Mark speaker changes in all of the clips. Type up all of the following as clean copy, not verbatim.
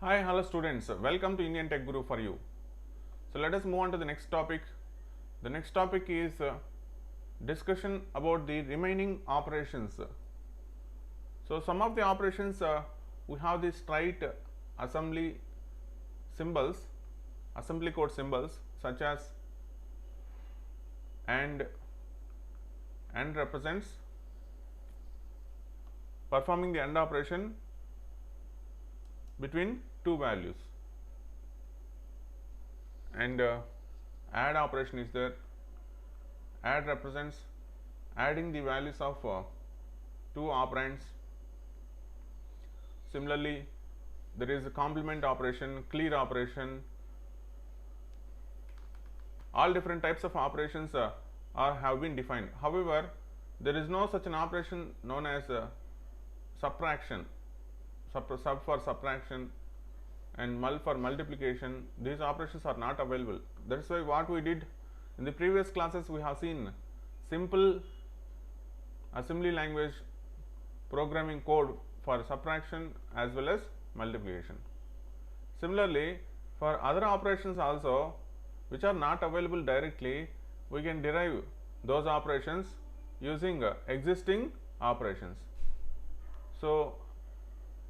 Speaker 1: Hi, hello students. Welcome to Indian Tech Guru for you. So let us move on to the next topic. The next topic is discussion about the remaining operations. So some of the operations we have the straight assembly symbols, assembly code symbols such as and represents performing the AND operation between two values, and add operation is there. Add represents adding the values of two operands. Similarly, there is a complement operation, clear operation. All different types of operations have been defined. However, there is no such an operation known as subtraction, sub for subtraction, and mul for multiplication. These operations are not available. That is why what we did in the previous classes, we have seen simple assembly language programming code for subtraction as well as multiplication. Similarly, for other operations also which are not available directly, we can derive those operations using existing operations. So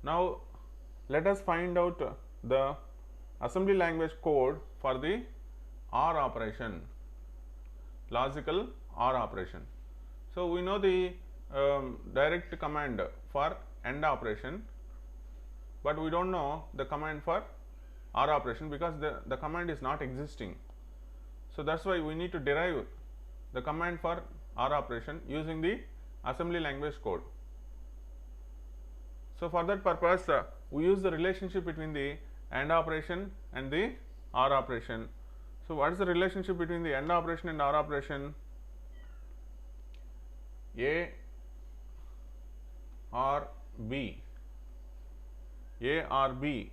Speaker 1: now let us find out the assembly language code for the OR operation, logical OR operation. So we know the direct command for AND operation, but we don't know the command for OR operation because the command is not existing. So that's why we need to derive the command for OR operation using the assembly language code. So for that purpose, we use the relationship between the AND operation and the OR operation. So what is the relationship between the AND operation and OR operation? A or B, A or B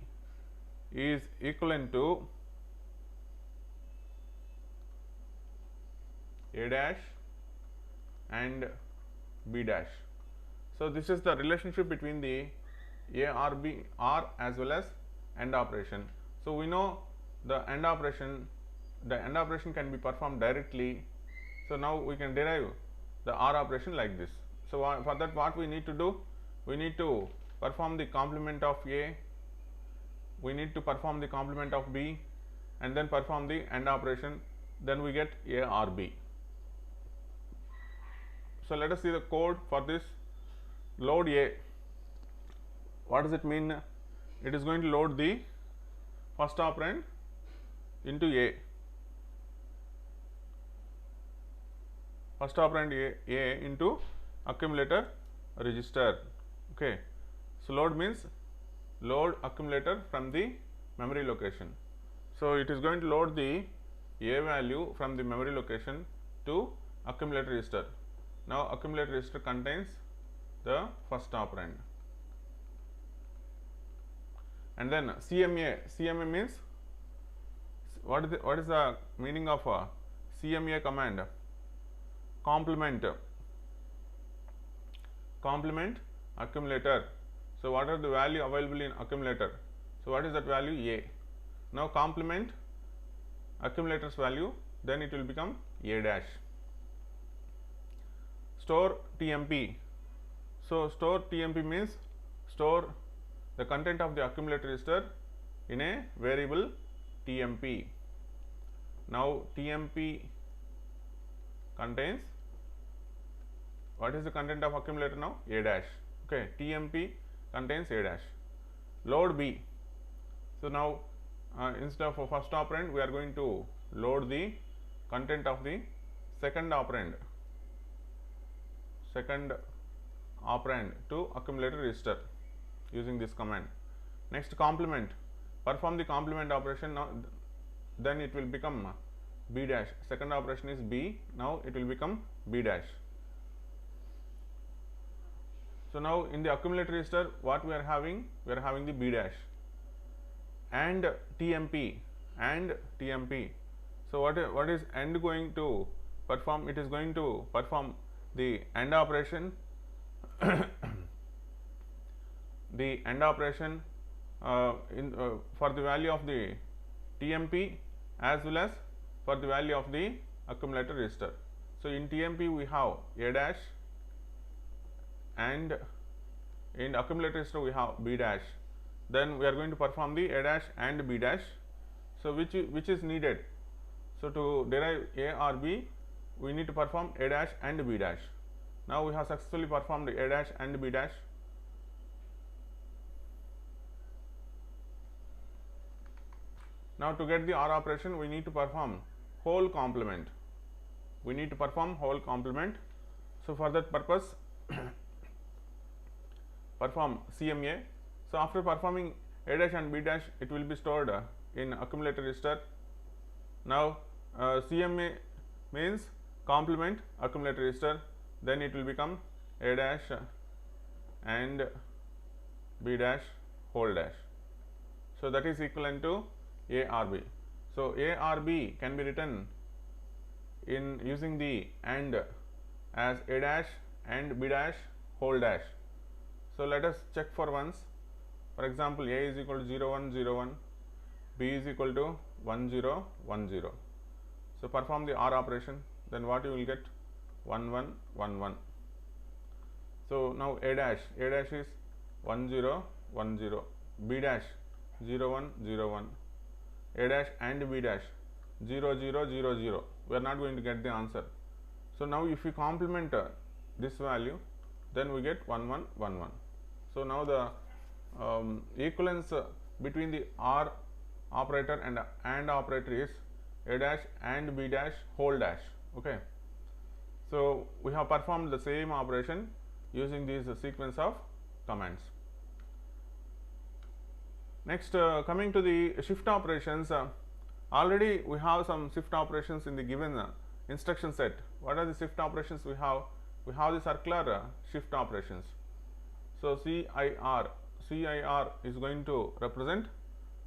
Speaker 1: is equivalent to A dash and B dash. So this is the relationship between the A or B or as well as AND operation. So we know the AND operation can be performed directly. So now we can derive the OR operation like this. So for that, what we need to do, we need to perform the complement of A, we need to perform the complement of B, and then perform the AND operation, then we get A or B. So let us see the code for this. Load A. What does it mean? It is going to load the first operand into A. First operand A into accumulator register. Okay. So load means load accumulator from the memory location. So it is going to load the A value from the memory location to accumulator register. Now accumulator register contains the first operand. And then CMA means what is the meaning of CMA command? Complement accumulator. So what are the value available in accumulator? So what is that value? A. Now complement accumulator's value, then it will become A dash. Store TMP. So store TMP means store the content of the accumulator register in a variable TMP. Now TMP contains, what is the content of accumulator now? A dash. Okay, TMP contains A dash. Load B. So now instead of first operand, we are going to load the content of the second operand to accumulator register using this command. Next, complement. Perform the complement operation. Now then it will become B dash. Second operation is B. Now it will become B dash. So now in the accumulator register, what we are having? We are having the B dash and TMP. So what is AND going to perform? It is going to perform the AND operation the AND operation for the value of the TMP as well as for the value of the accumulator register. So in TMP we have A dash, and in accumulator register we have B dash. Then we are going to perform the A dash and B dash. So which is needed? So to derive A or B, we need to perform A dash and B dash. Now we have successfully performed A dash and B dash. Now to get the OR operation, we need to perform whole complement. We need to perform whole complement. So for that purpose, perform CMA. So after performing A dash and B dash, it will be stored in accumulator register. Now CMA means complement accumulator register, then it will become A dash and B dash whole dash. So that is equivalent to A or B. So A or B can be written in using the AND as A dash and B dash whole dash. So let us check for once. For example, A is equal to 0 1 0 1, B is equal to 1 0 1 0. So perform the OR operation, then what you will get? 1 1 1 1. So now A dash is 1 0 1 0, B dash 0 1 0 1, A dash and B dash 0 0 0 0. We are not going to get the answer. So now if we complement this value, then we get 1 1 1 1. So now the equivalence between the OR operator and AND operator is A dash and B dash whole dash. Okay. So we have performed the same operation using this sequence of commands. Next, coming to the shift operations, already we have some shift operations in the given instruction set. What are the shift operations we have? We have the circular shift operations. So CIR is going to represent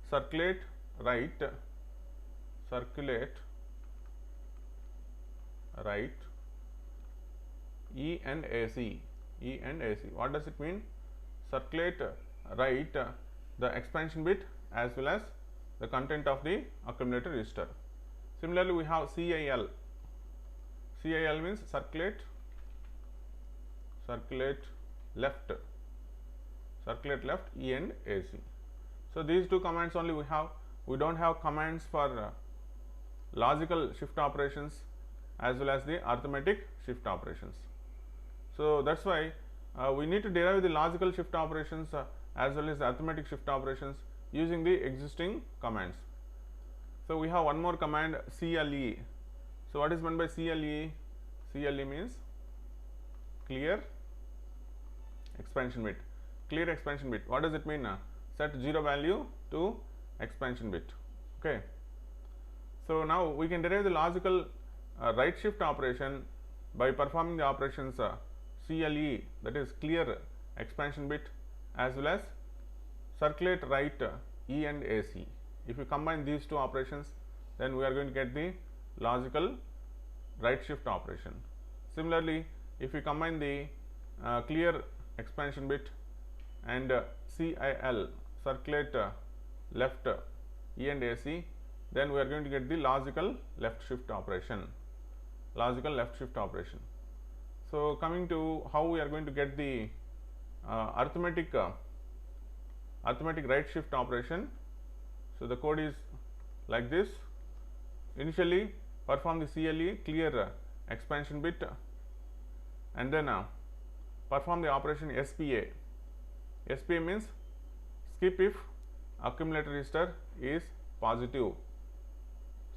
Speaker 1: circulate, write, E and AC. What does it mean? Circulate, write the expansion bit as well as the content of the accumulator register. Similarly, we have CIL. CIL means circulate left, E and AC. So these two commands only we have. We don't have commands for logical shift operations as well as the arithmetic shift operations. So that's why we need to derive the logical shift operations as well as the arithmetic shift operations using the existing commands. So we have one more command, CLE. So what is meant by CLE? CLE means clear expansion bit. Clear expansion bit. What does it mean? Set 0 value to expansion bit. Okay. So now we can derive the logical right shift operation by performing the operations CLE, that is clear expansion bit, as well as circulate, write E and AC. If you combine these two operations, then we are going to get the logical right shift operation. Similarly, if we combine the clear expansion bit and CIL, circulate left E and AC, then we are going to get the logical left shift operation. So coming to how we are going to get the arithmetic right shift operation. So the code is like this. Initially perform the CLE, clear expansion bit, and then perform the operation SPA. SPA means skip if accumulator register is positive.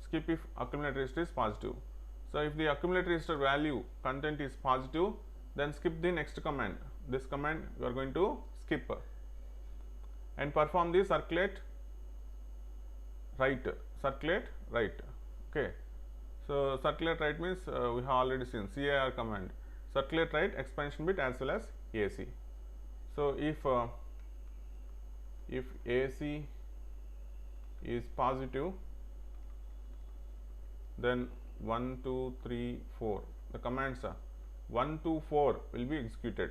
Speaker 1: Skip if accumulator register is positive. So if the accumulator register value content is positive, then skip the next command. This command you are going to skip and perform the circulate write. Okay. So circulate write means we have already seen CIR command. Circulate write expansion bit as well as AC. So if AC is positive, then 1 2 3 4, the commands 1 2 4 will be executed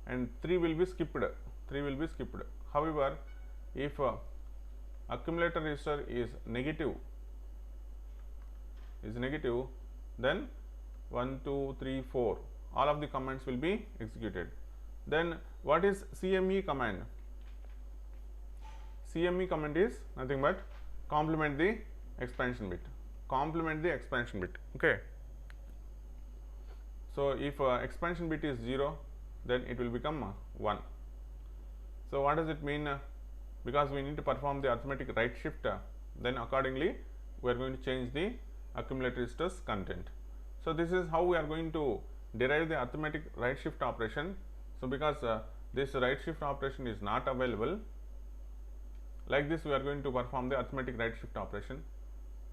Speaker 1: and 3 will be skipped. However, if accumulator register is negative, then 1 2 3 4 all of the commands will be executed. Then what is CME command? CME command is nothing but complement the expansion bit, okay. So if expansion bit is 0, then it will become 1. So what does it mean? Because we need to perform the arithmetic right shift, then accordingly we are going to change the accumulator register's content. So this is how we are going to derive the arithmetic right shift operation. So because this right shift operation is not available, like this we are going to perform the arithmetic right shift operation,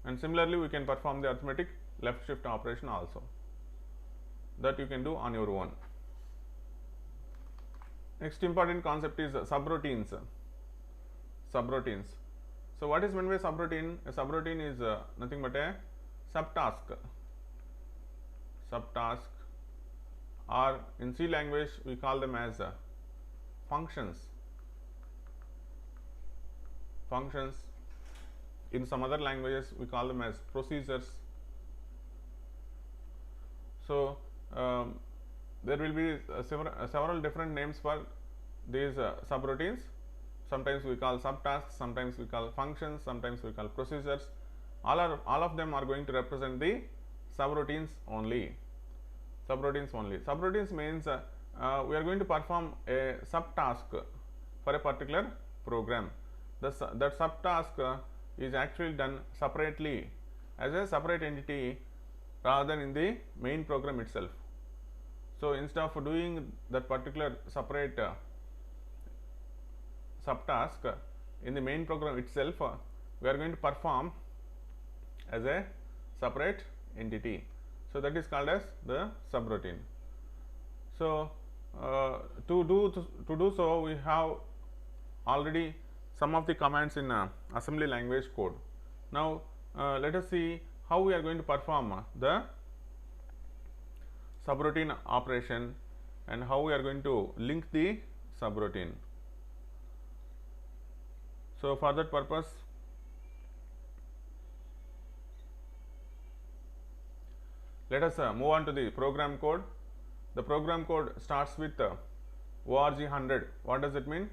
Speaker 1: and similarly we can perform the arithmetic left shift operation also, that you can do on your own. Next important concept is subroutines. So what is meant by subroutine? A subroutine is nothing but a subtask, or in C language we call them as functions. In some other languages we call them as procedures. So there will be several different names for these subroutines. Sometimes we call subtasks, sometimes we call functions, sometimes we call procedures. All of them are going to represent the subroutines only. Subroutines means we are going to perform a subtask for a particular program. That subtask is actually done separately as a separate entity rather than in the main program itself. So instead of doing that particular separate subtask in the main program itself, we are going to perform as a separate entity. So that is called as the subroutine. So to do so, we have already some of the commands in assembly language code. Now let us see how we are going to perform the subroutine operation and how we are going to link the subroutine. So for that purpose, let us move on to the program code. The program code starts with org100. What does it mean?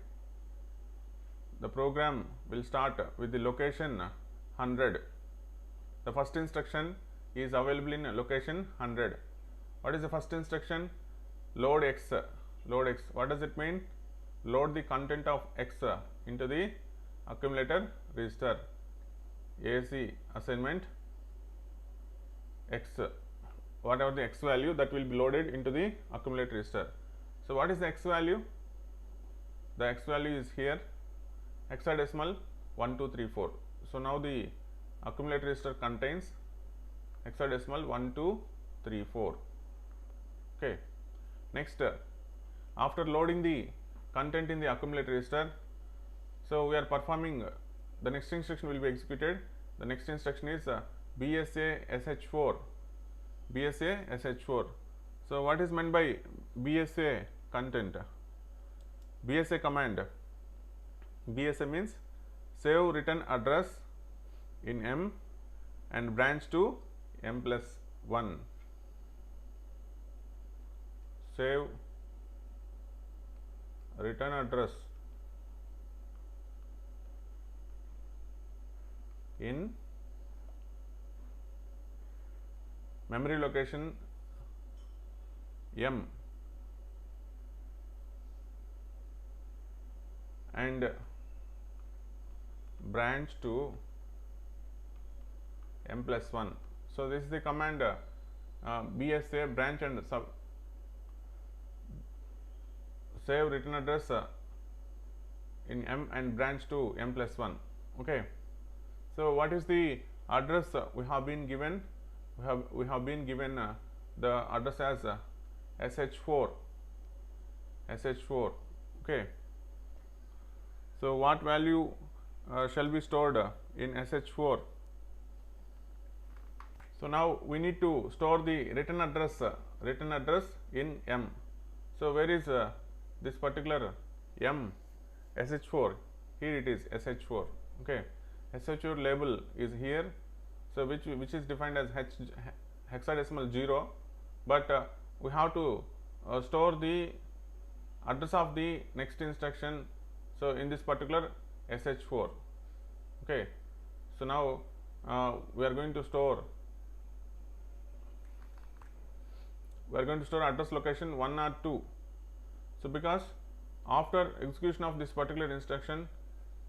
Speaker 1: The program will start with the location 100. The first instruction is available in location 100. What is the first instruction? Load x. What does it mean? Load the content of x into the accumulator register. AC assignment x, whatever the x value, that will be loaded into the accumulator register. So what is the x value? The x value is here, hexadecimal 1234. So now the accumulator register contains hexadecimal 1234. Okay. Next, after loading the content in the accumulator register, so we are performing the next instruction will be executed. The next instruction is BSA SH4. So what is meant by BSA content? BSA command. BSA means save return address in M and branch to M+1. Save return address in memory location M and branch to M+1. So this is the command BSA branch and save return address in M and branch to M+1. Okay. So what is the address we have been given? We have been given the address as SH4. Okay. So what value shall be stored in SH4? So now we need to store the return address in M. So where is this particular M? SH4. here it is SH4. Okay, SH4 label is here, so which is defined as hexadecimal 0, but we have to store the address of the next instruction, so in this particular SH4. Okay, so now we are going to store address location 102. So because after execution of this particular instruction,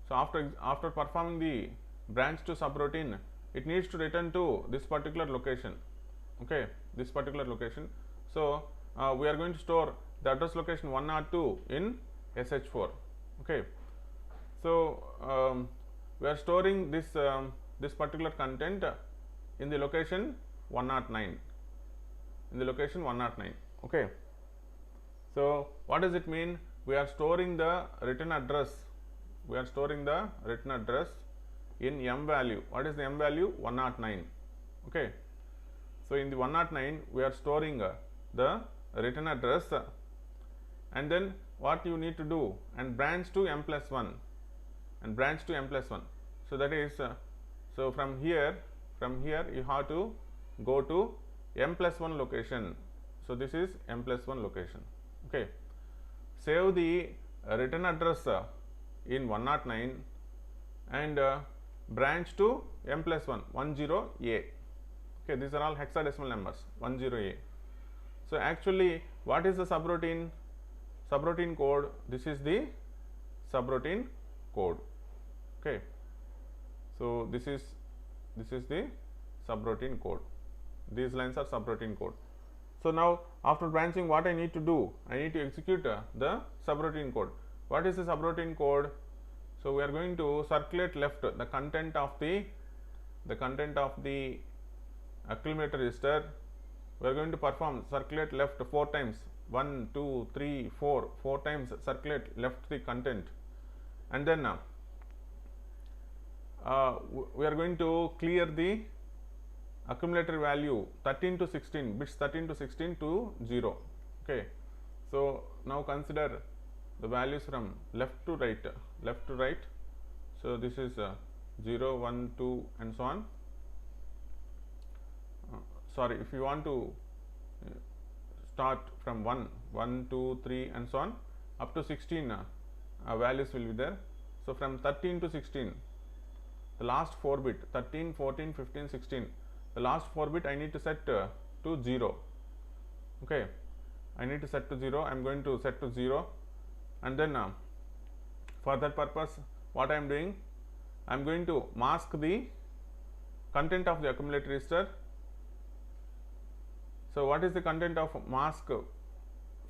Speaker 1: so after performing the branch to subroutine, it needs to return to this particular location. Okay, this particular location. So we are going to store the address location 102 in SH4. Okay, so we are storing this this particular content in the location 109. In the location 109. Okay, so what does it mean? We are storing the return address. We are storing the return address in M value. What is the M value? 109. Okay, so in the 109 we are storing the return address, and then what you need to do, and branch to M plus 1, and branch to M plus 1. So that is so from here you have to go to M plus 1 location. So this is M plus 1 location. Okay, save the return address in 109 and branch to M plus 1, 10A. Okay, these are all hexadecimal numbers, 10A. So actually what is the subroutine? Subroutine code, this is the subroutine code. Okay, so this is the subroutine code. These lines are subroutine code. So now after branching, what I need to do? I need to execute the subroutine code. What is the subroutine code? So we are going to circulate left the content of the accumulator register. We are going to perform circulate left 4 times. 1, 2, 3, 4 times circulate left the content, and then we are going to clear the accumulator value 13 to 16 bits, 13 to 16 to 0. Okay, so now consider the values from left to right. So this is 0, 1, 2 and so on. Sorry, if you want to start from 1, 2, 3 and so on up to 16 values will be there. So from 13 to 16, the last 4 bit, 13, 14, 15, 16, the last 4 bit I need to set to 0. Okay, I need to set to 0. I am going to set to 0, and then for that purpose what I am doing, I am going to mask the content of the accumulator register. So what is the content of mask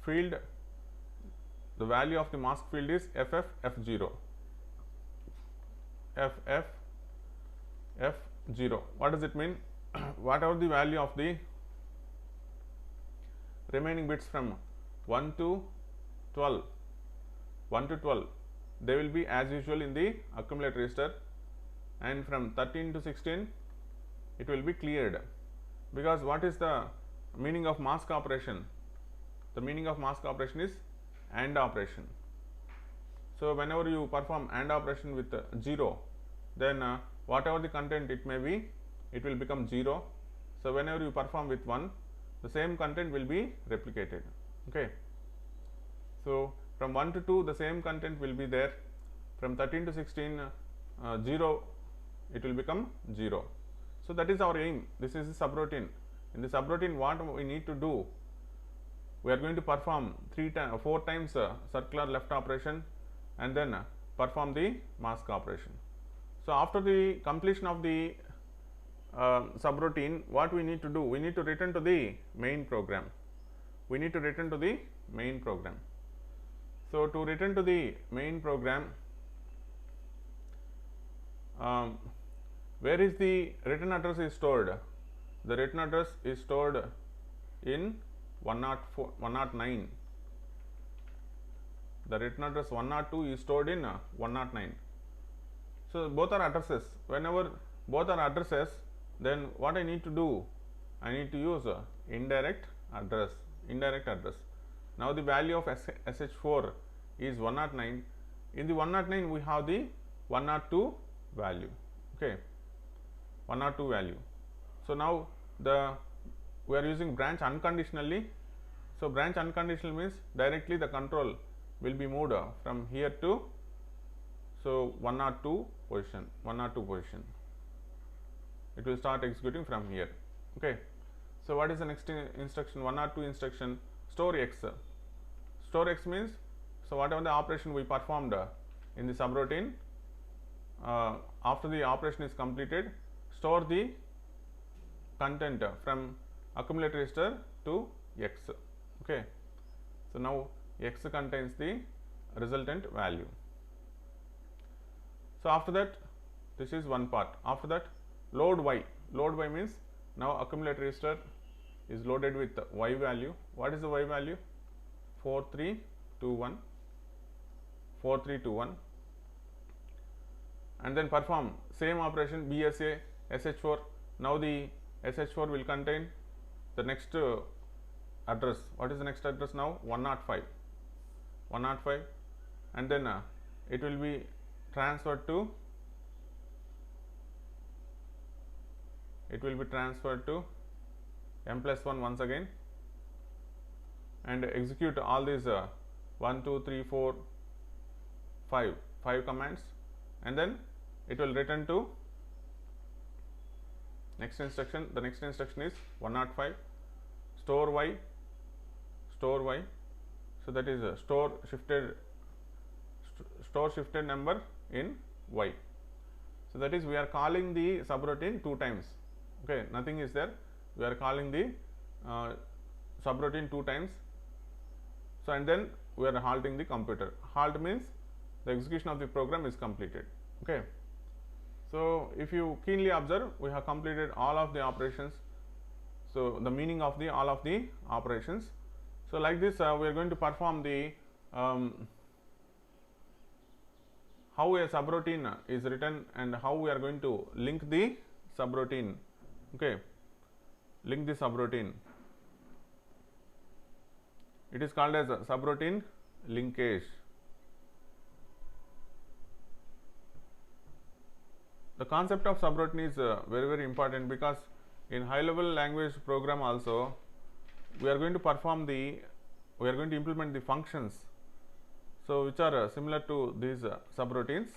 Speaker 1: field? The value of the mask field is FFF0. FFF0. What does it mean? Whatever the value of the remaining bits from 1 to 12, they will be as usual in the accumulator register, and from 13 to 16 it will be cleared. Because what is the meaning of mask operation? The meaning of mask operation is AND operation. So whenever you perform AND operation with 0, then whatever the content it may be, it will become 0. So whenever you perform with 1, the same content will be replicated. Okay, so from 1 to 2 the same content will be there. From 13 to 16 0, it will become 0. So that is our aim. This is the subroutine. In the subroutine, what we need to do, we are going to perform 4 times circular left operation, and then perform the mask operation. So after the completion of the subroutine, what we need to do? We need to return to the main program. We need to return to the main program. So to return to the main program, where is the return address is stored? The return address is stored in 109. The return address 102 is stored in 109. So both are addresses. Whenever both are addresses, then what I need to do? I need to use indirect address. Now the value of SH4 is 109. In the 109 we have the 102 value, okay, 102 value. So now we are using branch unconditionally. So branch unconditional means directly the control will be moved from here to, so 102 position, 102 position. It will start executing from here, okay. So what is the next instruction? 102 instruction, store X. Store X means, so whatever the operation we performed in the subroutine, after the operation is completed, store the content from accumulator register to X, okay. So now X contains the resultant value. So after that, this is one part. After that, load Y. Load Y means now accumulator register is loaded with Y value. What is the Y value? 4321, 4321, and then perform same operation BSA SH4. Now the SH4 will contain the next address. What is the next address now? 105, 105, and then it will be transferred to, M+1 once again, and execute all these 1, 2, 3, 4, 5 commands, and then it will return to next instruction. The next instruction is 105, store Y, store Y. So that is store shifted number in Y. So that is, we are calling the subroutine 2 times, okay, nothing is there. We are calling the subroutine 2 times. So and then we are halting the computer. Halt means the execution of the program is completed, okay. So if you keenly observe, we have completed all of the operations. So the meaning of the all of the operations. So like this, we are going to perform the how a subroutine is written and how we are going to link the subroutine, okay, link the subroutine. It is called as a subroutine linkage. The concept of subroutine is very important, because in high level language program also we are going to implement the functions, so which are similar to these subroutines.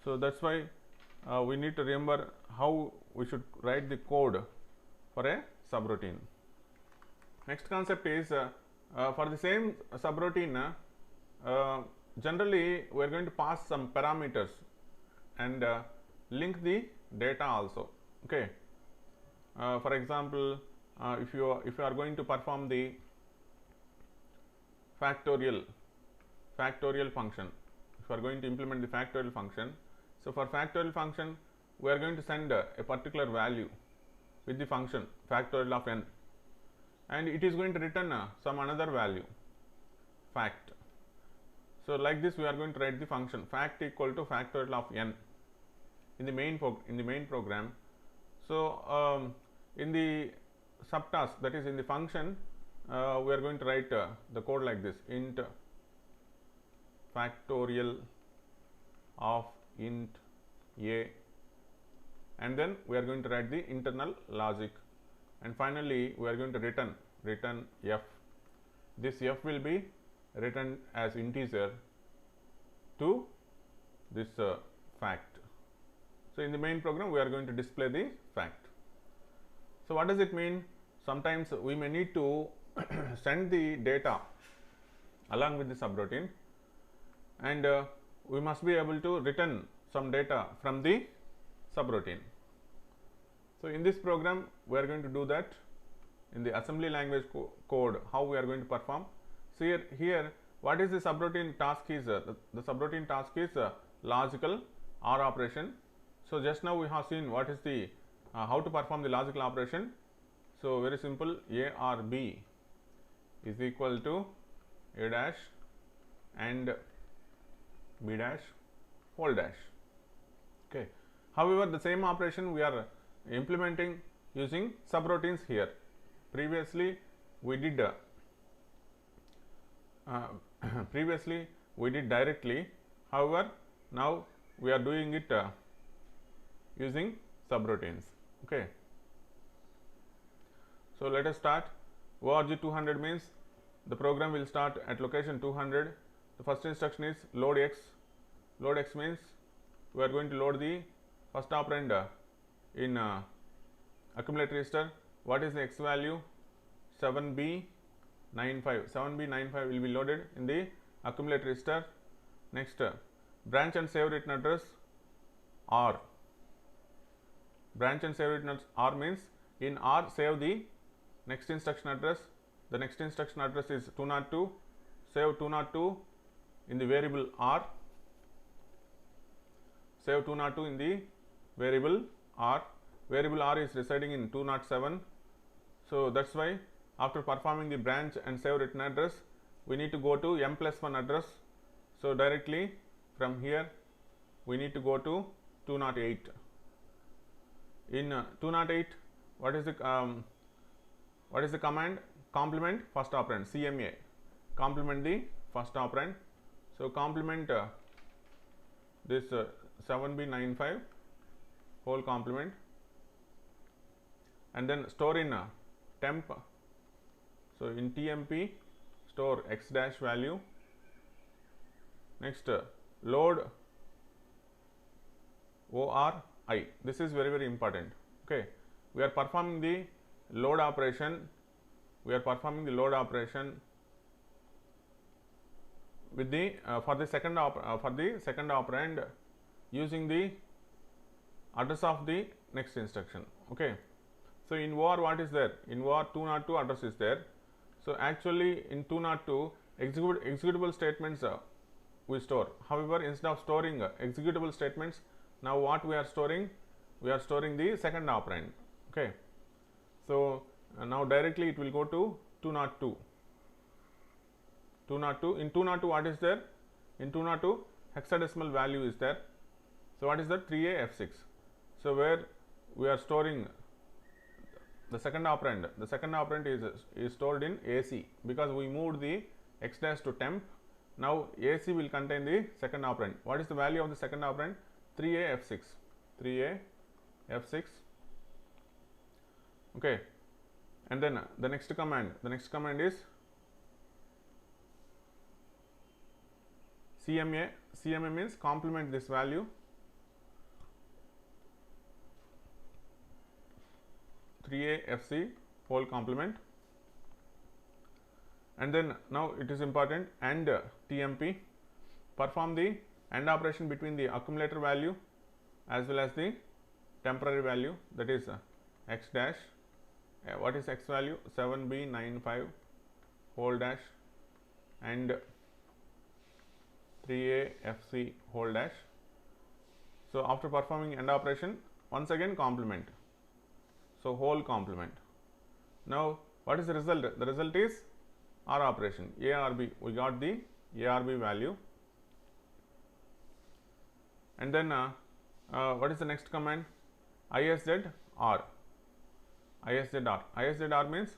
Speaker 1: So that's why we need to remember how we should write the code for a subroutine. Next concept is for the same subroutine, generally we are going to pass some parameters and link the data also, okay. For example, if you are going to perform the factorial function, if you are going to implement the factorial function, so for factorial function we are going to send a particular value with the function factorial of n, and it is going to return some another value, fact. So like this, we are going to write the function fact equal to factorial of n in the main program. So in the subtask, that is in the function, we are going to write the code like this: int factorial of int a, and then we are going to write the internal logic, and finally we are going to return f. This f will be written as integer to this fact. So in the main program we are going to display the fact. So what does it mean? Sometimes we may need to send the data along with the subroutine, and we must be able to return some data from the subroutine. So in this program we are going to do that in the assembly language code, how we are going to perform. So here what is the subroutine task is, the subroutine task is logical OR operation. So just now we have seen what is the how to perform the logical operation. So very simple, a or b is equal to a dash and b dash whole dash, okay. However, the same operation we are implementing using subroutines here. Previously we did we did directly. However, now we are doing it using subroutines. Okay. So let us start. ORG 200 means the program will start at location 200. The first instruction is load X. Load X means we are going to load the first operand in accumulate register. What is the X value? 7B95. 7B95 will be loaded in the accumulate register. Next, branch and save written address R. Branch and save written address R means in R save the next instruction address. The next instruction address is 202. Save 202 in the variable R. Save 202 in the variable R. Variable R is residing in 207. So that's why after performing the branch and save written address, we need to go to m+1 address. So directly from here we need to go to 208. In 208, what is the command? Complement first operand, CMA. Complement the first operand. So complement this 7B95 whole complement, and then store in temp. So in TMP store X dash value. Next, load ORI. This is very important. Okay, we are performing the load operation. We are performing the load operation with the for the second operand using the address of the next instruction. Okay, so in OR what is there? In OR 202 address is there. So actually in 202 executable statements we store. However, instead of storing executable statements, now what we are storing? We are storing the second operand. Okay, so now directly it will go to 202. 202. In 202 what is there? In 202 hexadecimal value is there. So what is that? 3AF6. So where we are storing the second operand. The second operand is stored in AC because we moved the X dash to temp. Now AC will contain the second operand. What is the value of the second operand? 3AF6. 3AF6. Okay, and then the next command. The next command is CMA. CMA means complement this value. 3AFC whole complement, and then now it is important and TMP. Perform the AND operation between the accumulator value as well as the temporary value, that is X dash. What is X value? 7B95 whole dash and 3AFC whole dash. So after performing AND operation, once again complement. So whole complement. Now what is the result? The result is R operation, ARB. We got the ARB value. And then what is the next command? ISZR. ISZR. ISZR means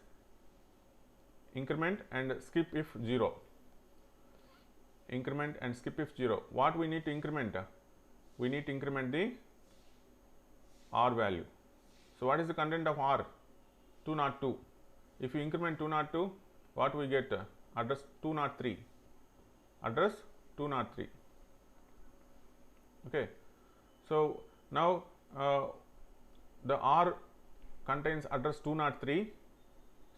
Speaker 1: increment and skip if 0. Increment and skip if 0. What we need to increment? We need to increment the R value. So what is the content of R? 202. If you increment 202, what we get? Address 203. Address 203. Okay. So now the R contains address 203.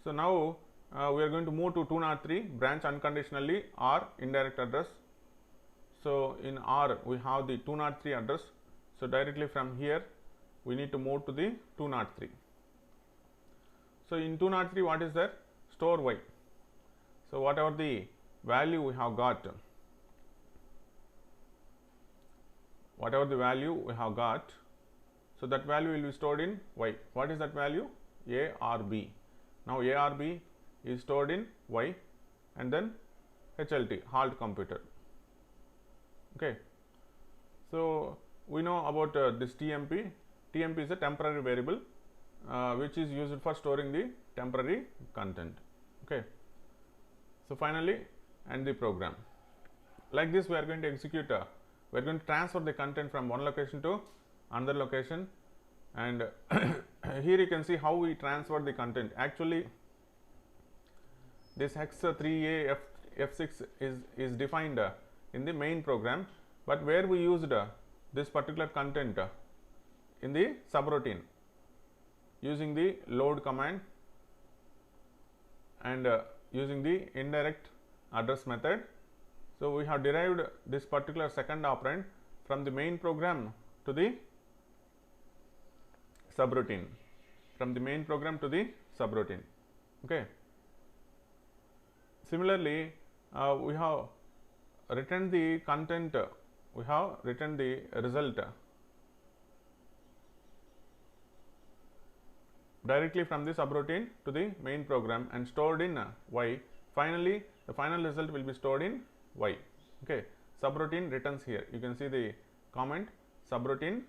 Speaker 1: So now we are going to move to 203, branch unconditionally R indirect address. So in R we have the 203 address. So directly from here we need to move to the 203. So in 203 what is there? Store Y. So whatever the value we have got, whatever the value we have got, so that value will be stored in Y. What is that value? ARB. Now ARB is stored in Y, and then HLT, halt computer. Okay. So we know about this TMP. TMP is a temporary variable which is used for storing the temporary content. Okay. So finally end the program. Like this we are going to execute, we are going to transfer the content from one location to another location, and here you can see how we transfer the content. Actually this hex 3a f6 is defined in the main program, but where we used this particular content in the subroutine using the load command and using the indirect address method. So we have derived this particular second operand from the main program to the subroutine, from the main program to the subroutine. Okay. Similarly, we have written the content, we have written the result directly from the subroutine to the main program and stored in y. Finally, the final result will be stored in y. Okay. Subroutine returns here. You can see the comment, subroutine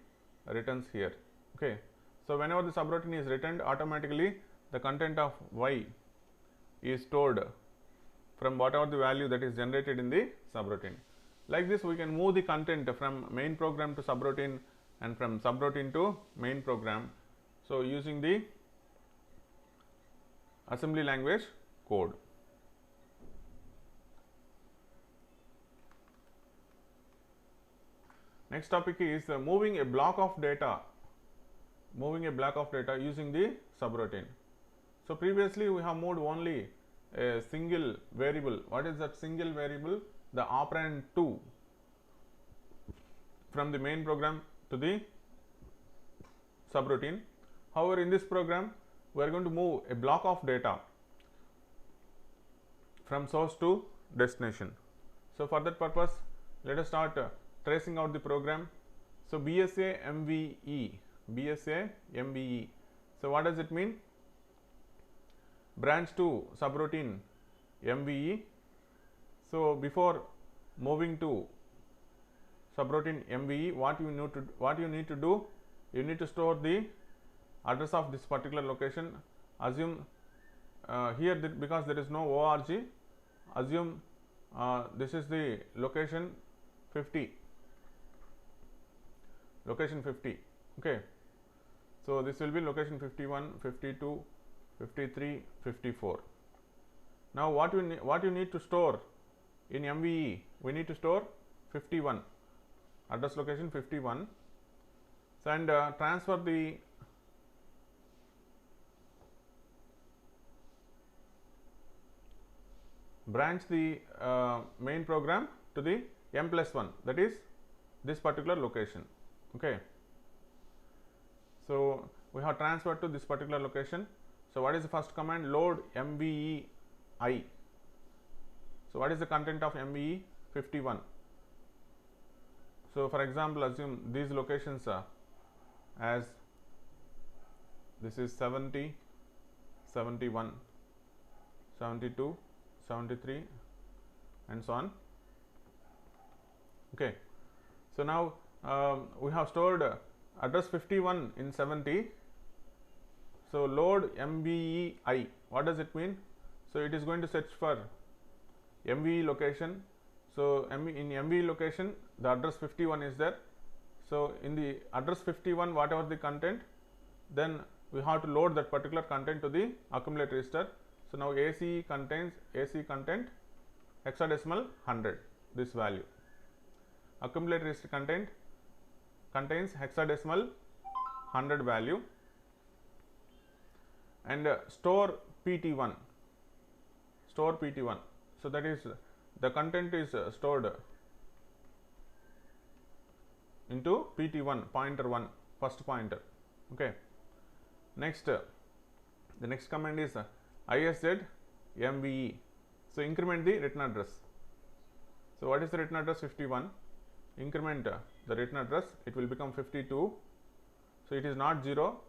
Speaker 1: returns here. Okay. So whenever the subroutine is returned, automatically the content of y is stored from whatever the value that is generated in the subroutine. Like this we can move the content from main program to subroutine and from subroutine to main program. So using the assembly language code. Next topic is moving a block of data using the subroutine. So previously we have moved only a single variable. What is that single variable? The operand 2 from the main program to the subroutine. However, in this program we are going to move a block of data from source to destination. So for that purpose, let us start tracing out the program. So BSA MVE. So what does it mean? Branch to subroutine MVE. So before moving to subroutine MVE, what you need to do, you need to store the address of this particular location. Assume here because there is no org, assume this is the location 50. Okay. So this will be location 51, 52, 53, 54. Now what you need to store in MVE? We need to store 51, address location 51. So and transfer the branch the main program to the m+1, that is this particular location. Okay. So we have transferred to this particular location. So what is the first command? Load MVE I. So what is the content of MVE? 51. So for example, assume these locations as this is 70, 71, 72, 73 and so on. Okay. So now we have stored address 51 in 70. So load MVE I. What does it mean? So it is going to search for MVE location. So in MVE location the address 51 is there. So in the address 51, whatever the content, then we have to load that particular content to the accumulate register. So now AC content hexadecimal 100, this value. Accumulate register contains hexadecimal 100 value, and store PT1. So that is the content is stored into PT1, pointer 1, first pointer. Okay. Next, the next command is ISZ MVE. So increment the return address. So what is the return address? 51. Increment the return address, it will become 52. So it is not 0.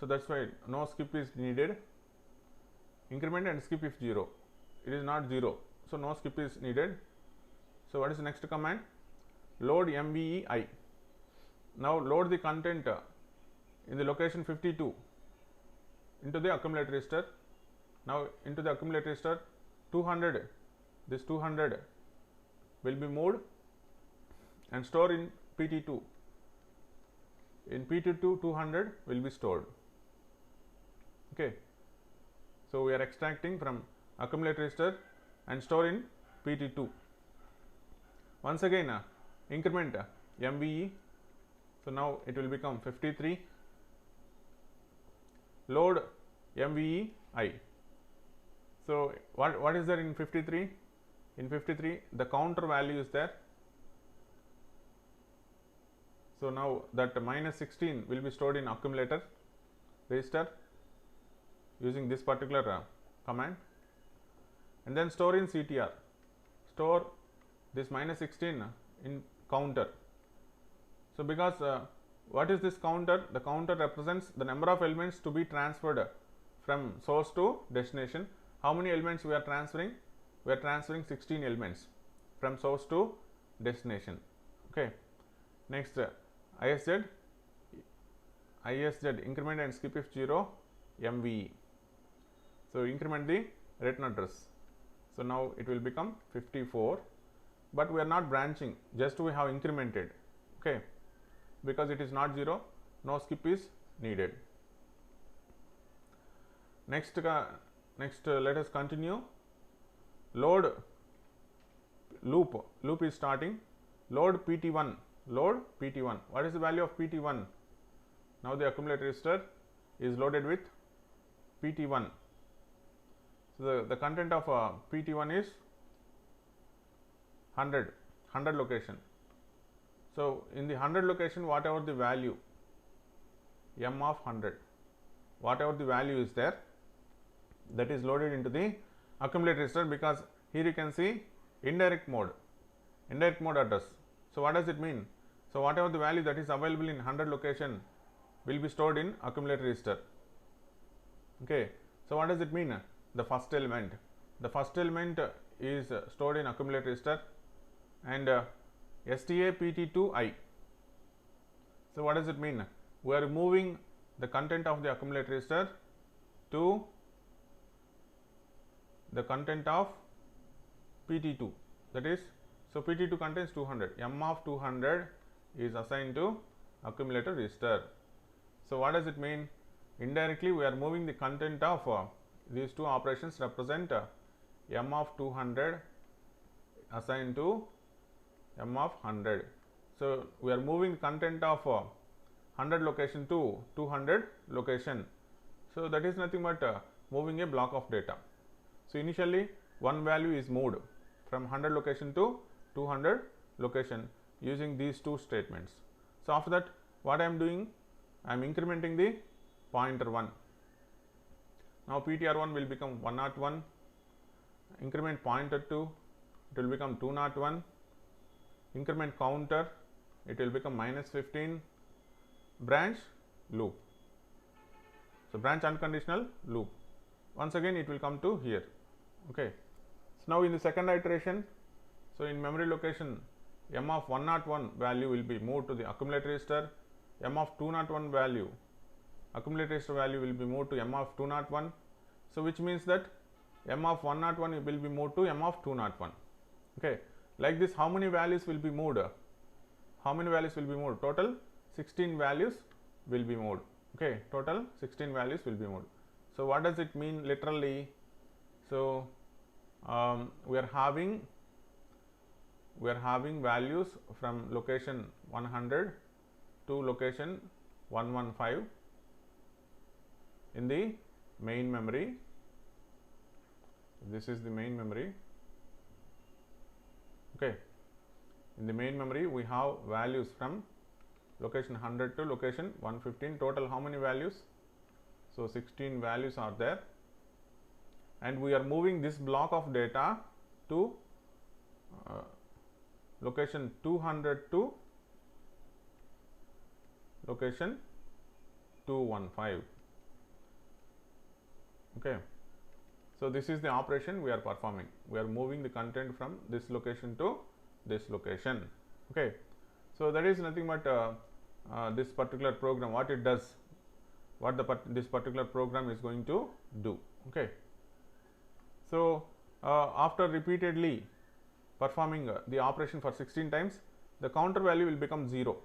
Speaker 1: So that's why no skip is needed. Increment and skip if 0. It is not 0. So no skip is needed. So what is the next command? Load MVE I. Now load the content in the location 52 into the accumulate register. Now into the accumulate register 200, this 200 will be moved and stored in PT2. In PT2, 200 will be stored. Okay. So we are extracting from accumulate register and store in PT2. Once again, increment MVE. So now it will become 53. Load MVE I. So what is there in 53? In 53, the counter value is there. So now that minus 16 will be stored in accumulator register using this particular command, and then store in CTR. Store this minus 16 in counter. So because what is this counter? The counter represents the number of elements to be transferred from source to destination. How many elements we are transferring? We are transferring 16 elements from source to destination. Okay. Next, ISZ increment and skip if 0 MVE. So increment the return address. So now it will become 54, but we are not branching, just we have incremented. Okay, because it is not 0, no skip is needed. Next, let us continue. Load loop is starting. Load PT1. Load PT1. What is the value of PT1? Now the accumulate register is loaded with PT1. So the content of PT1 is 100 location. So in the 100 location, whatever the value M of 100, whatever the value is there, that is loaded into the accumulate register, because here you can see indirect mode address. So what does it mean? So whatever the value that is available in 100 location will be stored in accumulate register. Okay. So what does it mean? The first element is stored in accumulate register, and STA PT2I. So what does it mean? We are moving the content of the accumulate register to the content of PT2, that is, so PT2 contains 200, M of 200 is assigned to accumulator register. So what does it mean? Indirectly we are moving the content of these two operations represent M of 200 assigned to M of 100. So we are moving the content of 100 location to 200 location. So that is nothing but moving a block of data. So initially one value is moved from 100 location to 200 location using these two statements. So after that, what I am doing? I am incrementing the pointer 1. Now PTR1 will become 101, increment pointer 2, it will become 201, increment counter, it will become minus 15, branch loop. So branch unconditional loop. Once again it will come to here. Okay. So now in the second iteration, so in memory location M of 101 value will be moved to the accumulate register, M of 201 value, accumulate register value will be moved to M of 201. So which means that M of 101 will be moved to M of 201. Okay. Like this, how many values will be moved? Total 16 values will be moved. Okay, total 16 values will be moved. So what does it mean literally? So we are having values from location 100 to location 115 in the main memory. This is the main memory. Okay. In the main memory we have values from location 100 to location 115. Total how many values? So 16 values are there, and we are moving this block of data to location 200 to location 215. Okay. So this is the operation we are performing. We are moving the content from this location to this location. Okay. So that is nothing but this particular program, what it does, what this particular program is going to do. Okay. So after repeatedly performing the operation for 16 times, the counter value will become 0.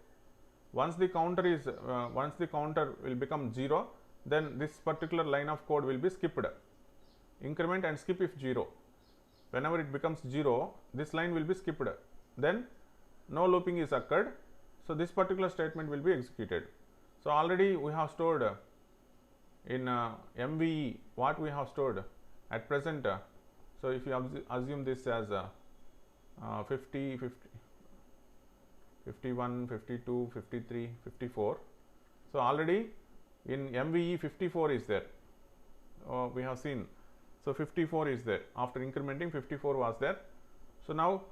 Speaker 1: Once the counter will become 0, then this particular line of code will be skipped. Increment and skip if 0. Whenever it becomes 0, this line will be skipped. Then no looping is occurred. So this particular statement will be executed. So already we have stored in MVE what we have stored at present. So if you assume this as 50, 51, 52, 53, 54. So already in MVE 54 is there. We have seen. So 54 is there. After incrementing, 54 was there. So now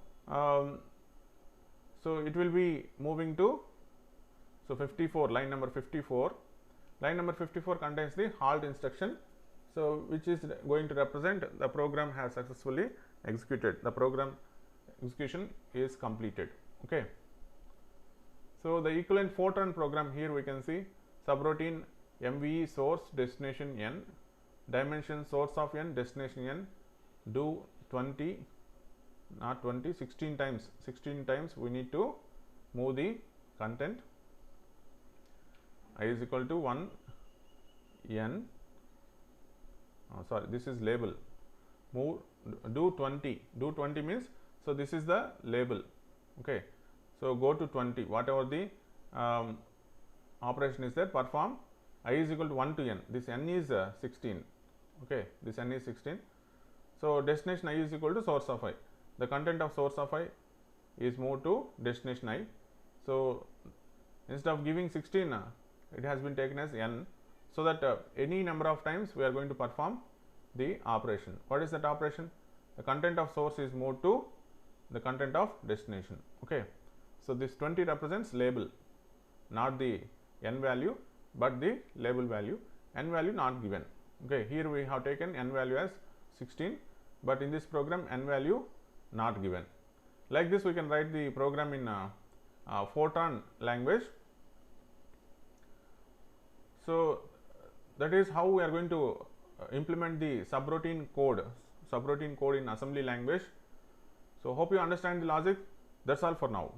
Speaker 1: so it will be moving to 54, line number 54. Line number 54 contains the halt instruction, so which is going to represent the program has successfully executed. The program execution is completed. Okay. So the equivalent Fortran program here we can see subroutine MVE source destination n, dimension source of n, destination n, do 20, not 20, 16 times. 16 times we need to move the content. I is equal to 1 n, sorry, this is label, move, do 20, do 20 means, so this is the label. Okay. So go to 20, whatever the operation is there, perform. I is equal to 1 to n, this n is 16. Okay, this n is 16. So destination I is equal to source of I. The content of source of I is moved to destination I. So instead of giving 16, it has been taken as n, so that any number of times we are going to perform the operation. What is that operation? The content of source is moved to the content of destination. Okay. So this 20 represents label, not the n value, but the label value. N value not given. Okay. Here we have taken n value as 16, but in this program n value not given. Like this we can write the program in Fortran language. So that is how we are going to implement the subroutine code in assembly language. So hope you understand the logic. That's all for now.